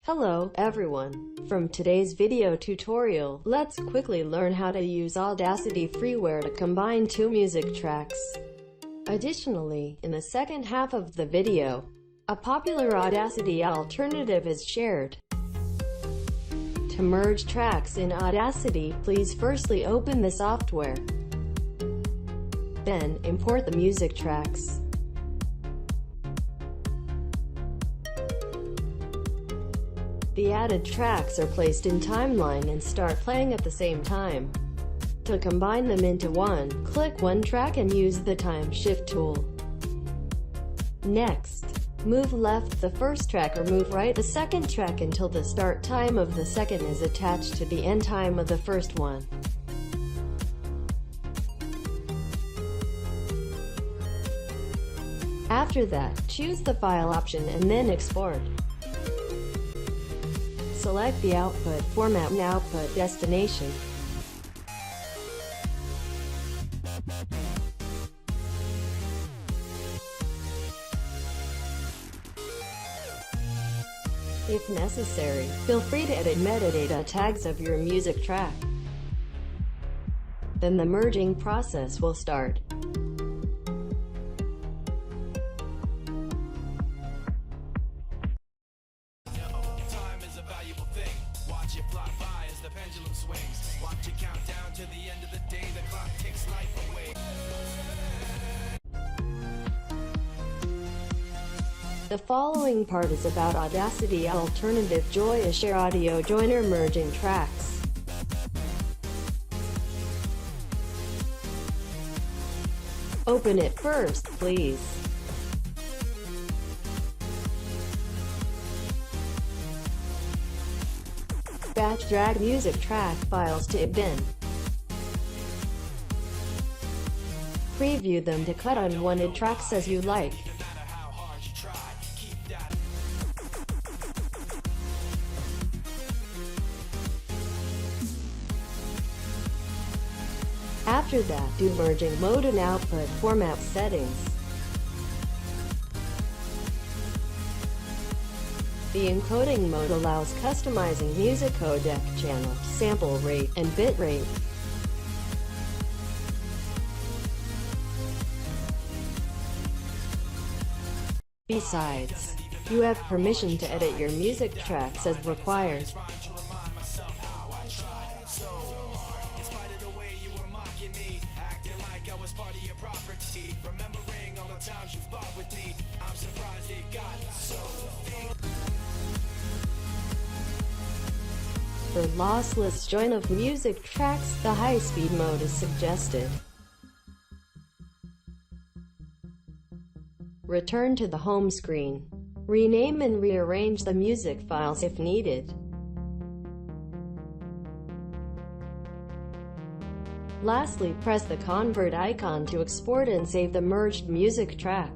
Hello, everyone. From today's video tutorial, let's quickly learn how to use Audacity freeware to combine two music tracks. Additionally, in the second half of the video, a popular Audacity alternative is shared. To merge tracks in Audacity, please firstly open the software. Then, import the music tracks. The added tracks are placed in timeline and start playing at the same time. To combine them into one, click one track and use the time shift tool. Next, move left the first track or move right the second track until the start time of the second is attached to the end time of the first one. After that, choose the file option and then export. Select the output format and output destination. If necessary, feel free to edit metadata tags of your music track. Then the merging process will start. Watch it fly by as the pendulum swings. Watch it count down to the end of the day. The clock takes life away. The following part is about Audacity alternative Joyoshare Video Joiner merging tracks. Open it first, please. Batch drag music track files to a bin. Preview them to cut unwanted tracks as you like. After that, do merging mode and output format settings. The encoding mode allows customizing music codec channel, sample rate, and bit rate. Besides, you have permission to edit your music tracks as required. For lossless join of music tracks, the high-speed mode is suggested. Return to the home screen. Rename and rearrange the music files if needed. Lastly, press the convert icon to export and save the merged music track.